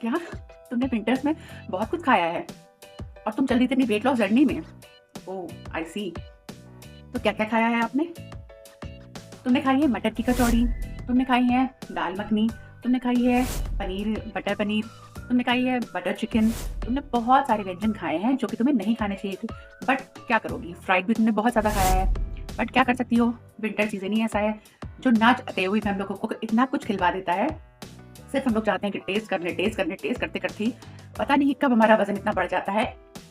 क्या तुमने विंटर्स में बहुत कुछ खाया है और तुम चल रही थी अपनी वेट लॉस जर्नी में? ओह आई सी। तो क्या क्या खाया है आपने? तुमने खाई है मटर की कचौड़ी, तुमने खाई है दाल मखनी, तुमने खाई है पनीर बटर पनीर, तुमने खाई है बटर चिकन। तुमने बहुत सारे व्यंजन खाए हैं जो कि तुम्हें नहीं खाने चाहिए थे। बट क्या करोगी, फ्राइड भी तुमने बहुत ज़्यादा खाया है। बट क्या कर सकती हो, विंटर सीजन ही ऐसा है जो ना चाहते हुए भी हम लोगों को इतना कुछ खिलवा देता है। सिर्फ हम लोग चाहते हैं कि टेस्ट करते करते ही पता नहीं कब हमारा वजन इतना बढ़ जाता है।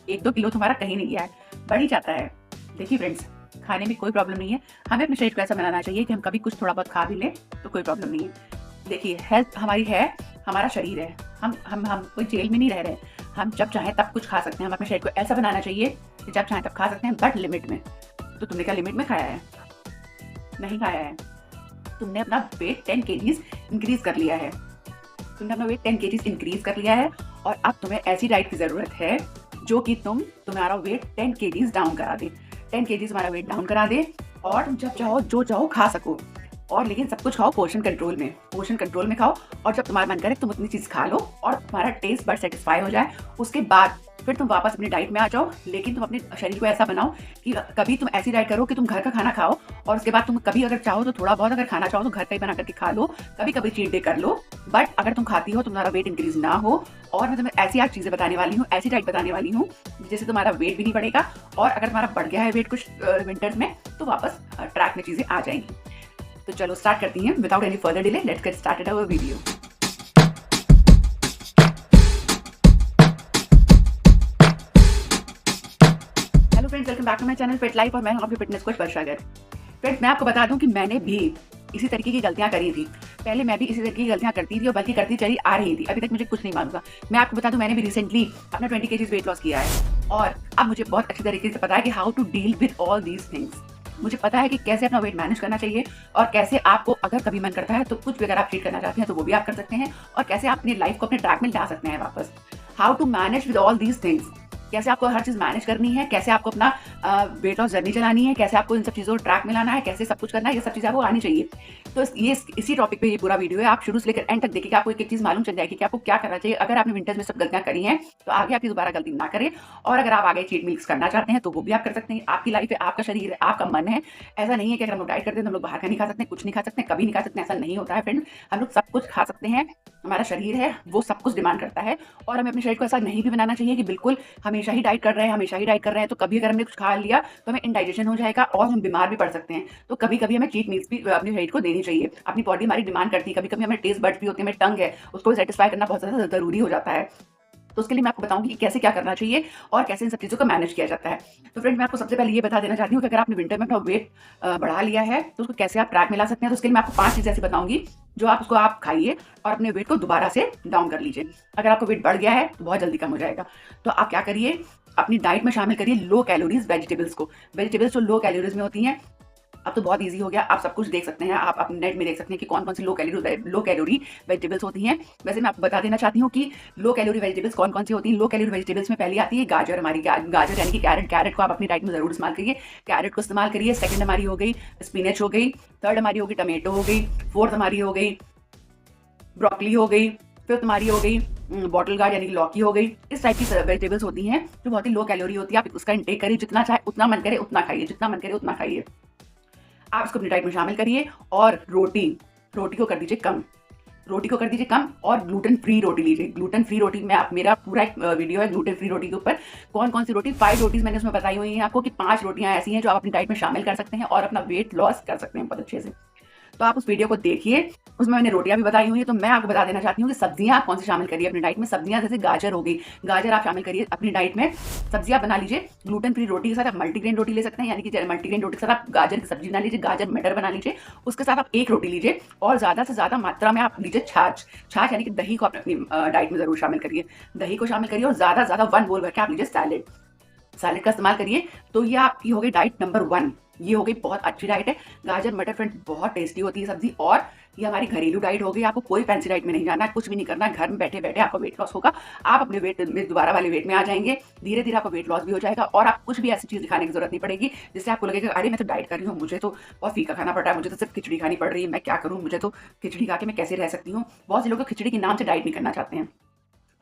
1-2 किलो तुम्हारा कहीं नहीं गया है, बढ़ ही जाता है। देखिए फ्रेंड्स, खाने में कोई प्रॉब्लम नहीं है। हमें अपने शरीर को ऐसा बनाना चाहिए कि हम कभी कुछ थोड़ा बहुत खा भी लें तो कोई प्रॉब्लम नहीं है। देखिए, हेल्थ हमारी है, हमारा शरीर है। हम कोई जेल में नहीं रह रहे। हम जब चाहें तब कुछ खा सकते हैं। हम अपने शरीर को ऐसा बनाना चाहिए कि जब चाहें तब खा सकते हैं, बट लिमिट में। तो तुमने क्या लिमिट में खाया है? नहीं खाया है। तुमने अपना वेट 10 केजीज इंक्रीज कर लिया है। तुमने अपना वेट 10 केजीज इंक्रीज कर लिया है और अब तुम्हें ऐसी डाइट की जरूरत है जो कि तुम्हारा वेट 10 केजीज डाउन करा दे। 10 केजीज तुम्हारा वेट डाउन करा दे और तुम जब चाहो जो चाहो खा सको। और लेकिन सब कुछ खाओ पोर्शन कंट्रोल में। पोर्शन कंट्रोल में खाओ और जब तुम्हारा मन करे तुम उतनी चीज खा लो और तुम्हारा टेस्ट बड सेटिस्फाई हो जाए, उसके बाद फिर तुम वापस अपनी डाइट में आ जाओ। लेकिन तुम अपने शरीर को ऐसा बनाओ कि कभी तुम ऐसी डाइट करो कि तुम घर का खाना खाओ और उसके बाद तुम कभी अगर चाहो तो थोड़ा बहुत अगर खाना चाहो तो घर का ही बना करके खा लो। कभी कभी चीट डे कर लो। बट अगर तुम खाती हो तुम्हारा वेट इंक्रीज ना हो। और मैं तुम्हें ऐसी आज चीजें बताने वाली हूँ, ऐसी डाइट बताने वाली हूँ जिससे तुम्हारा वेट भी नहीं बढ़ेगा और अगर तुम्हारा बढ़ गया है वेट कुछ विंटर्स में तो वापस ट्रैक में चीजें आ जाएंगी। तो चलो स्टार्ट करती हैं without any further delay. Let's get started our video. Hello friends, welcome back to my channel fit life और मैं हूं आपकी fitness coach Varsha Garg. Friends, मैं आपको बता दूं कि मैंने भी इसी तरीके की गलतियां करी थी। पहले मैं भी इसी तरीके की गलतियां करती थी और बल्कि करती चली आ रही थी। अभी तक मुझे कुछ नहीं मालूम था। मैं आपको बता दूं, मैंने भी रिसेंटली अपना 20 केजीज वेट लॉस किया है और अब मुझे बहुत अच्छी तरीके से पता है कि how to deal with all these things. मुझे पता है कि कैसे अपना वेट मैनेज करना चाहिए और कैसे आपको अगर कभी मन करता है तो कुछ भी अगर आप चीट करना चाहते हैं तो वो भी आप कर सकते हैं और कैसे आप अपनी लाइफ को अपने ट्रैक में ला सकते हैं वापस। How to manage with all these things, कैसे आपको हर चीज मैनेज करनी है, कैसे आपको अपना वेट लॉस जर्नी चलानी है, कैसे आपको इन सब चीजों को ट्रैक में लाना है, कैसे सब कुछ करना है, ये सब चीजें आपको आनी चाहिए। तो ये इसी टॉपिक पे ये पूरा वीडियो है। आप शुरू से लेकर एंड तक देखिए, आपको एक एक चीज मालूम चल जाएगी कि आपको क्या करना चाहिए। अगर आपने विंटर्स में सब गलतियां करी हैं तो आगे आपकी दोबारा गलती ना करें। और अगर आप आगे चीट मील्स करना चाहते हैं तो वो भी आप कर सकते हैं। आपकी लाइफ है, आपका शरीर है, आपका मन है। ऐसा नहीं है कि अगर हम लोग डाइट करते हैं तो हम लोग बाहर का नहीं खा सकते, कुछ नहीं खा सकते, कभी नहीं खा सकते। ऐसा नहीं होता है फ्रेंड। हम लोग सब कुछ खा सकते हैं। हमारा शरीर है वो सब कुछ डिमांड करता है और हमें अपने शरीर को ऐसा नहीं भी बनाना चाहिए कि बिल्कुल हमेशा ही डाइट कर रहे हैं, हमेशा ही डाइट कर रहे हैं। तो कभी अगर हमने कुछ खा लिया तो हमें इंडाइजेशन हो जाएगा और हम बीमार भी पड़ सकते हैं। तो कभी कभी हमें चीट मील्स भी अपने शरीर को देनी चाहिए। अपनी बॉडी हमारी डिमांड करती है। कभी कभी हमें टेस्ट बड्स भी होते हैं, हमें टंग है, उसको सेटिस्फाई करना बहुत ज़्यादा ज़रूरी हो जाता है। तो उसके लिए मैं आपको बताऊंगी कि कैसे क्या करना चाहिए और कैसे इन सब चीज़ों को मैनेज किया जाता है। तो फ्रेंड, मैं आपको सबसे पहले ये बता देना चाहती हूँ कि अगर आपने विंटर में अपना वेट बढ़ा लिया है तो उसको कैसे आप ट्रैक में ला सकते हैं। तो उसके लिए मैं आपको 5 चीज़ें ऐसी बताऊंगी जो आप खाइए और अपने वेट को दोबारा से डाउन कर लीजिए। अगर आपको वेट बढ़ गया है तो बहुत जल्दी कम हो जाएगा। तो आप क्या करिए, अपनी डाइट में शामिल करिए लो कैलोरीज वेजिटेबल्स को। वेजिटेबल्स जो लो कैलोरीज में होती हैं, अब तो बहुत इजी हो गया, आप सब कुछ देख सकते हैं। आप अपने नेट में देख सकते हैं कि कौन कौन सी लो कैलोरी वेजिटेबल्स होती हैं। वैसे मैं आपको बता देना चाहती हूँ कि लो कैलोरी वेजिटेबल्स कौन कौन सी होती हैं। लो कैलोरी वेजिटेबल्स में पहली आती है गाजर। हमारी गाजर यानी कि कैरेट। कैरेट को आप अपनी डाइट में जरूर इस्तेमाल करिए। कैरेट को इस्तेमाल करिए। सेकंड हमारी हो गई स्पिनच हो गई। थर्ड हमारी होगी टमेटो हो गई। फोर्थ हमारी हो गई ब्रोकली हो गई। फिफ्थ हमारी हो गई बॉटल गार्ड यानी कि लौकी हो गई। इस टाइप की वेजिटेबल्स होती हैं जो बहुत ही लो कैलोरी होती है। आप उसका इंटेक करिए, जितना चाहे उतना मन करे उतना खाइए, जितना मन करे उतना खाइए। आप इसको अपनी डाइट में शामिल करिए। और रोटी को कर दीजिए कम। रोटी को कर दीजिए कम और ग्लूटेन फ्री रोटी लीजिए। ग्लूटेन फ्री रोटी में आप, मेरा पूरा एक वीडियो है ग्लूटेन फ्री रोटी के ऊपर। कौन कौन सी रोटी, 5 रोटीज मैंने उसमें बताई हुई हैं आपको कि 5 रोटियां ऐसी हैं जो आप अपनी डाइट में शामिल कर सकते हैं और अपना वेट लॉस कर सकते हैं बहुत अच्छे से। तो आप उस वीडियो को देखिए, उसमें मैंने रोटियां भी बताई हुई है। तो मैं आपको बता देना चाहती हूँ कि सब्जियां आप कौन सी शामिल करिए अपनी डाइट में। सब्जियां जैसे गाजर हो गई, गाजर आप शामिल करिए अपनी डाइट में। सब्जियां बना लीजिए। ग्लूटेन फ्री रोटी के साथ आप मल्टीग्रेन रोटी ले सकते हैं, यानी कि मल्टीग्रेन रोटी के साथ आप गाजर की सब्जी बना लीजिए, गाजर मटर बना लीजिए। उसके साथ आप एक रोटी लीजिए और ज्यादा से ज्यादा मात्रा में आप लीजिए छाछ। छाछ यानी कि दही को आप अपनी डाइट में जरूर शामिल करिए। दही को शामिल करिए और ज्यादा से ज्यादा 1 बोल करके आप लीजिए सैलेड। सैलेड का इस्तेमाल करिए। तो ये आपकी हो गई डाइट नंबर 1। ये हो गई बहुत अच्छी डाइट है। गाजर मटर फ्रेंड बहुत टेस्टी होती है सब्जी और ये हमारी घरेलू डाइट हो गई। आपको कोई फैंसी डाइट में नहीं जाना, कुछ भी नहीं करना, घर में बैठे बैठे आपका वेट लॉस होगा। आप अपने वेट में दोबारा वाले वेट में आ जाएंगे। धीरे धीरे आपका वेट लॉस भी हो जाएगा और आप कुछ भी ऐसी चीज दिखाने की जरूरत नहीं पड़ेगी जिससे आपको लगेगा अरे मैं तो डाइट कर रही हूँ, मुझे तो बहुत फीका खाना पड़ रहा है, मुझे तो सिर्फ खिचड़ी खानी पड़ रही है, मैं क्या करूँ, मुझे तो खिचड़ी खा के मैं कैसे रह सकती हूँ। बहुत से लोग खिचड़ी के नाम से डाइट नहीं करना चाहते हैं।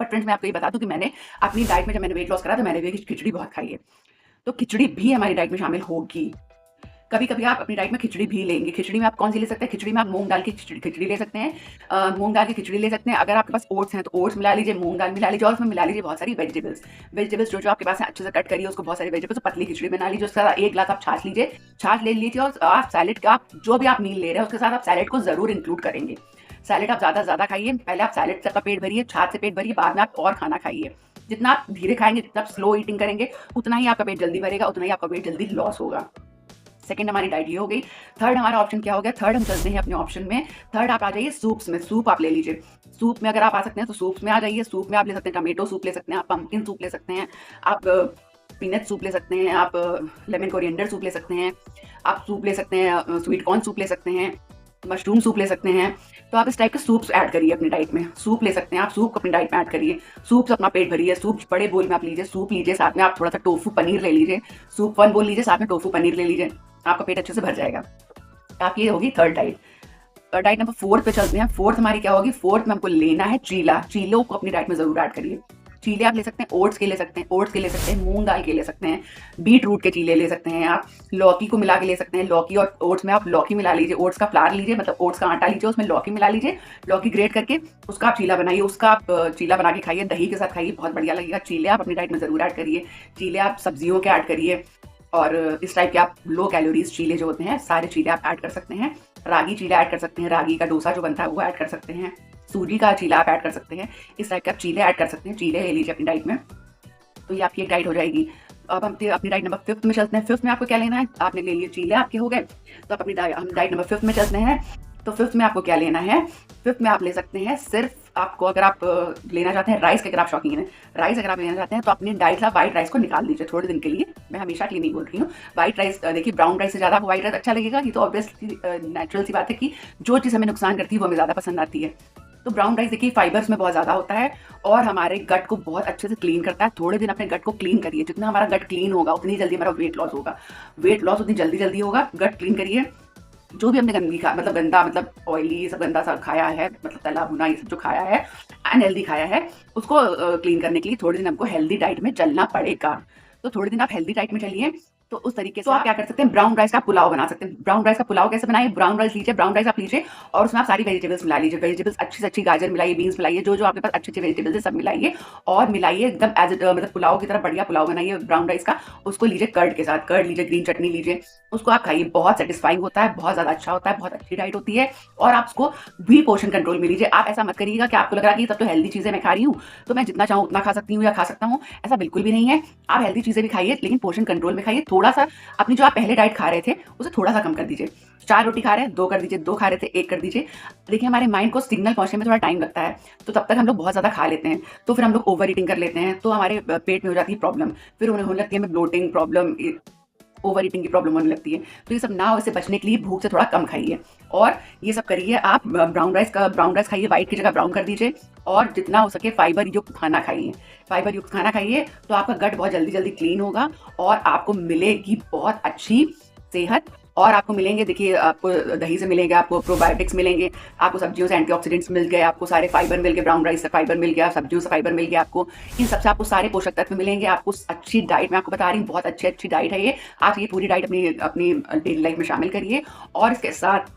बट फ्रेंड्स मैं आपको ये बता दूं कि मैंने अपनी डाइट में जब मैंने वेट लॉस करा तो मैंने भी खिचड़ी बहुत खाई है, तो खिचड़ी भी हमारी डाइट में शामिल होगी। कभी कभी आप अपनी डाइट में खिचड़ी भी लेंगे। खिचड़ी में आप कौन सी ले सकते हैं? खिचड़ी में आप मूंग दाल की खिचड़ी ले सकते हैं, मूंग दाल की खिचड़ी ले सकते हैं। अगर आपके पास ओट्स हैं तो ओट्स मिला लीजिए, मूंग दाल मिला लीजिए और उसमें मिला लीजिए बहुत सारी वेजिटेबल्स जो आपके पास है अच्छे से कट करिए उसको, बहुत सारी वेजिटेबल्स पतली खिचड़ी बना लीजिए। उसके साथ 1 ग्लास आप छाछ लीजिए, छाछ ले लीजिए और आप सैलेड का आप जो भी आप मील ले रहे हैं उसके साथ आप सैलेड को जरूर इंक्लूड करेंगे। सैलेड आप ज़्यादा खाइए, पहले आप सैलेड से अपना पेट भरिए, छाछ से पेट भरिए, बाद में आप और खाना खाइए। जितना आप धीरे खाएंगे, जितना आप स्लो ईटिंग करेंगे, उतना ही आपका पेट जल्दी भरेगा, उतना ही आपका वेट जल्दी लॉस होगा। सेकंड हमारी डाइट ये हो गई। थर्ड हमारा ऑप्शन क्या हो गया? थर्ड हम चलते हैं अपने ऑप्शन में। थर्ड आप आ जाइए सूप्स में। सूप आप ले लीजिए। सूप में अगर आप आ सकते हैं तो सूप्स में आ जाइए। सूप में आप ले सकते हैं टमेटो सूप ले सकते हैं, आप पंपकिन सूप ले सकते हैं, आप पीनट सूप ले सकते हैं, आप लेमन कोरिएंडर सूप ले सकते हैं, आप सूप ले सकते हैं, स्वीट कॉर्न सूप ले सकते हैं, मशरूम सूप ले सकते हैं। तो आप इस टाइप के सूप्स ऐड करिए अपनी डाइट में। सूप ले सकते हैं आप, सूप अपनी डाइट में ऐड करिए। सूप से अपना पेट भरिए। सूप बड़े बोल में आप लीजिए, सूप लीजिए, साथ में आप थोड़ा सा टोफू पनीर ले लीजिए। सूप 1 बोल लीजिए, साथ में टोफू पनीर ले लीजिए, आपका पेट अच्छे से भर जाएगा। आप ये होगी थर्ड डाइट। डाइट नंबर 4 पे चलते हैं। फोर्थ हमारी क्या होगी? फोर्थ में हमको लेना है चीला। चीलों को अपनी डाइट में जरूर ऐड करिए। चीले आप ले सकते हैं, ओट्स के ले सकते हैं, ओट्स के ले सकते हैं, मूंग दाल के ले सकते हैं, बीट रूट के चीले ले सकते हैं, आप लौकी को मिला के ले सकते हैं। लौकी और ओट्स में आप लौकी मिला लीजिए, ओट्स का फ्लावर लीजिए, मतलब ओट्स का आटा लीजिए, उसमें लौकी मिला लीजिए, लौकी ग्रेट करके उसका आप चीला बनाइए, उसका आप चीला बना के खाइए, दही के साथ खाइए, बहुत बढ़िया लगेगा। चीले आप अपनी डाइट में जरूर ऐड करिए। चीले आप सब्जियों के ऐड करिए और इस टाइप के आप लो कैलोरीज चीले जो होते हैं सारे चीले आप ऐड कर सकते हैं। रागी चीला ऐड कर सकते हैं, रागी का डोसा जो बनता है वो ऐड कर सकते हैं, सूजी का चीला आप ऐड कर सकते हैं। इस टाइप के आप चीले ऐड कर सकते हैं। चीले ले लीजिए अपनी डाइट में, तो ये आपकी एक डाइट हो जाएगी। अब हम अपनी डाइट नंबर 5 में चलते हैं। 5 में आपको क्या लेना है? आपने ले लिए चीले, आपके हो गए। तो आप अपनी हम डाइट नंबर 5 में चलते हैं। तो 5th में आपको क्या लेना है? 5th में आप ले सकते हैं सिर्फ आपको, अगर आप लेना चाहते हैं राइस के, अगर आप शौकीन हैं राइस अगर आप लेना चाहते हैं तो अपनी डाइट का व्हाइट राइस को निकाल दीजिए थोड़े दिन के लिए। मैं हमेशा के लिए नहीं बोल रही हूँ। व्हाइट राइस देखिए, ब्राउन राइस से ज़्यादा आपको व्हाइट राइस अच्छा लगेगा। ये तो ऑब्वियसली नेचुरल सी बात है कि जो चीज़ हमें नुकसान करती है वो हमें ज़्यादा पसंद आती है। तो ब्राउन राइस देखिए फाइबर्स में बहुत ज़्यादा होता है और हमारे गट को बहुत अच्छे से क्लीन करता है। थोड़े दिन अपने गट को क्लीन करिए, जितना हमारा गट क्लीन होगा उतनी जल्दी हमारा वेट लॉस होगा। वेट लॉस उतनी जल्दी होगा। गट क्लीन करिए। जो भी हमने गंदा मतलब ऑयली ये सब गंदा सा खाया है, मतलब तला भुना ये सब जो खाया है, अनहेल्दी खाया है, उसको क्लीन करने के लिए थोड़े दिन हमको हेल्दी डाइट में चलना पड़ेगा। तो थोड़े दिन आप हेल्दी डाइट में चलिए। तो उस तरीके से आप क्या कर सकते हैं? ब्राउन राइस का पुलाव बना सकते हैं। ब्राउन राइस का पुलाव कैसे बनाए? ब्राउन राइस लीजिए, ब्राउन राइस आप लीजिए और उसमें आप सारी वेजिटेबल्स मिला लीजिए। वेजिटेबल्स अच्छी से अच्छी, गाजर मिलाइए, बीन्स मिलाइए, जो आपके पास अच्छी वेजिटेबल्स है सब मिलाइए और मिलाइए एकदम मतलब पुलाव की तरह बढ़िया पुलाव बनाइए ब्राउन राइस का। उसको लीजिए कर्ड के साथ, कर्ड लीजिए, ग्रीन चटनी लीजिए, उसको आप खाइए। बहुत सेटिस्फाइंग होता है, बहुत ज़्यादा अच्छा होता है, बहुत अच्छी डाइट होती है और आप उसको भी पोर्शन कंट्रोल में लीजिए। आप ऐसा मत करिएगा कि आपको लग रहा है कि सब तो हेल्दी चीज़ें मैं खा रही हूँ तो मैं जितना चाहूँ उतना खा सकती हूँ या खा सकता हूँ। ऐसा बिल्कुल भी नहीं है। आप हेल्दी चीज़ें भी खाइए लेकिन पोर्शन कंट्रोल में खाइए। थोड़ा सा अपनी जो आप पहले डाइट खा रहे थे उसे थोड़ा सा कम कर दीजिए। 4 रोटी खा रहे हैं 2 कर दीजिए, 2 खा रहे थे 1 कर दीजिए। देखिए हमारे माइंड को सिग्नल पहुंचने में थोड़ा टाइम लगता है, तो तब तक हम लोग बहुत ज़्यादा खा लेते हैं, तो फिर हम लोग ओवर ईटिंग कर लेते हैं, तो हमारे पेट में हो जाती है प्रॉब्लम, फिर उन्हें होने लगती है हमें ब्लोटिंग प्रॉब्लम, ओवर ईटिंग की प्रॉब्लम होने लगती है। तो ये सब ना हो, इससे बचने के लिए भूख से थोड़ा कम खाइए और ये सब करिए। आप ब्राउन राइस खाइए, व्हाइट की जगह ब्राउन कर दीजिए और जितना हो सके फाइबर युक्त खाना खाइए। फाइबर युक्त खाना खाइए तो आपका गट बहुत जल्दी क्लीन होगा और आपको मिलेगी बहुत अच्छी सेहत। और आपको मिलेंगे, देखिए आपको दही से मिलेंगे, आपको प्रोबायोटिक्स मिलेंगे, आपको सब्जियों से एंटीऑक्सीडेंट्स मिल गए, आपको सारे फाइबर मिल गए, ब्राउन राइस से फाइबर मिल गया, सब्जियों से फाइबर मिल गया, आपको इन सबसे आपको सारे पोषक तत्व मिलेंगे। आपको अच्छी डाइट, मैं आपको बता रही हूँ बहुत अच्छी डाइट है ये। आप ये पूरी डाइट अपनी डेली लाइफ में शामिल करिए और इसके साथ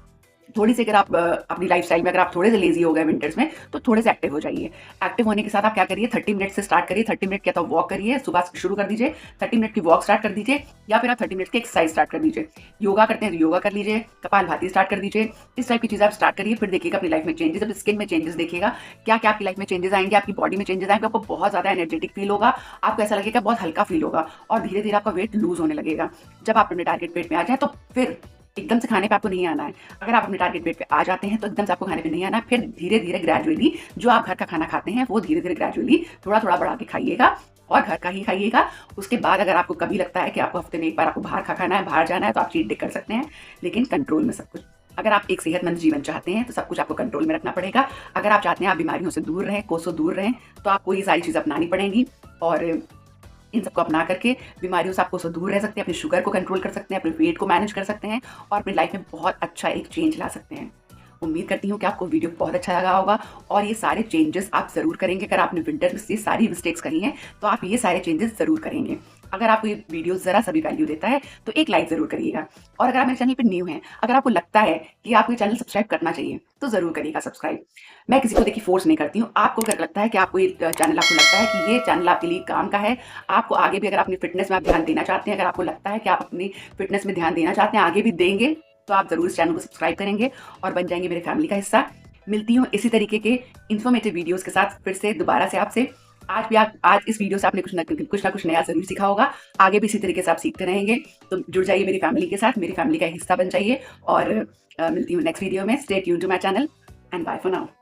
थोड़ी सी, अगर आप अपनी लाइफस्टाइल में अगर आप थोड़े से लेजी हो गए विंटर्स में तो थोड़े से एक्टिव हो जाइए। एक्टिव होने के साथ आप क्या करिए? 30 मिनट से स्टार्ट करिए। 30 मिनट क्या तो वॉक करिए, सुबह शुरू कर दीजिए। 30 मिनट की वॉक स्टार्ट कर दीजिए या फिर आप 30 मिनट की एक्सरसाइज स्टार्ट कर दीजिए। योगा करते हैं तो योगा कर लीजिए, कपालभाति स्टार्ट कर दीजिए। इस टाइप की चीज़ें आप स्टार्ट करिए, फिर देखिएगा अपनी लाइफ में चेंजेस। अब स्किन में चेंजेस देखिएगा, क्या क्या आपकी लाइफ में चेंजेस आएंगे, आपकी बॉडी में चेंजेस आएंगे। आपको बहुत ज़्यादा एनर्जेटिक फील होगा, आपको ऐसा लगेगा बहुत हल्का फील होगा और धीरे धीरे आपका वेट लूज होने लगेगा। जब आप अपने टारगेट वेट में आ जाए तो फिर एकदम से खाने पे आपको नहीं आना है। अगर आप अपने टारगेट वेट पे आ जाते हैं तो एकदम से आपको खाने पे नहीं आना है। फिर धीरे धीरे ग्रेजुअली जो आप घर का खाना खाते हैं वो धीरे धीरे ग्रेजुअली थोड़ा बढ़ा के खाइएगा और घर का ही खाइएगा। उसके बाद अगर आपको कभी लगता है कि आपको हफ्ते में एक बार आपको बाहर खाना है, बाहर जाना है, तो आप चीट डे कर सकते हैं, लेकिन कंट्रोल में सब कुछ। अगर आप एक सेहतमंद जीवन चाहते हैं तो सब कुछ आपको कंट्रोल में रखना पड़ेगा। अगर आप चाहते हैं आप बीमारियों से दूर रहें, कोसों दूर रहें, तो आपको ये सारी चीज़ें अपनानी पड़ेंगी और इन सबको अपना करके बीमारियों से आपको उससे दूर रह सकते हैं, अपनी शुगर को कंट्रोल कर सकते हैं, अपने वेट को मैनेज कर सकते हैं और अपनी लाइफ में बहुत अच्छा एक चेंज ला सकते हैं। उम्मीद करती हूँ कि आपको वीडियो बहुत अच्छा लगा होगा और ये सारे चेंजेस आप ज़रूर करेंगे। अगर आपने विंटर में ये सारी मिस्टेक्स करी हैं तो आप ये सारे चेंजेस ज़रूर करेंगे। अगर आपको ये वीडियो ज़रा सा भी वैल्यू देता है तो एक लाइक ज़रूर करिएगा। और अगर आप मेरे चैनल पर न्यू हैं, अगर आपको लगता है कि आपको ये चैनल सब्सक्राइब करना चाहिए तो ज़रूर करिएगा सब्सक्राइब। मैं किसी को देखिए फोर्स नहीं करती हूँ। आपको अगर लगता है कि आपको ये चैनल, आपको लगता है कि ये चैनल आपके लिए काम का है, आपको आगे भी अगर अपनी फिटनेस में आप ध्यान देना चाहते हैं, अगर आपको लगता है कि आप अपनी फिटनेस में ध्यान देना चाहते हैं, आगे भी देंगे, तो आप ज़रूर इस चैनल को सब्सक्राइब करेंगे और बन जाएंगे मेरे फैमिली का हिस्सा। मिलती हूँ इसी तरीके के इन्फॉर्मेटिव वीडियोस के साथ फिर से दोबारा से आपसे। आज इस वीडियो से आपने कुछ ना कुछ नया ज़रूर सीखा होगा। आगे भी इसी तरीके से आप सीखते रहेंगे। तो जुड़ जाइए मेरी फैमिली के साथ, मेरी फैमिली का हिस्सा बन जाइए और मिलती हूँ नेक्स्ट वीडियो में। Stay tuned to my channel and bye for now.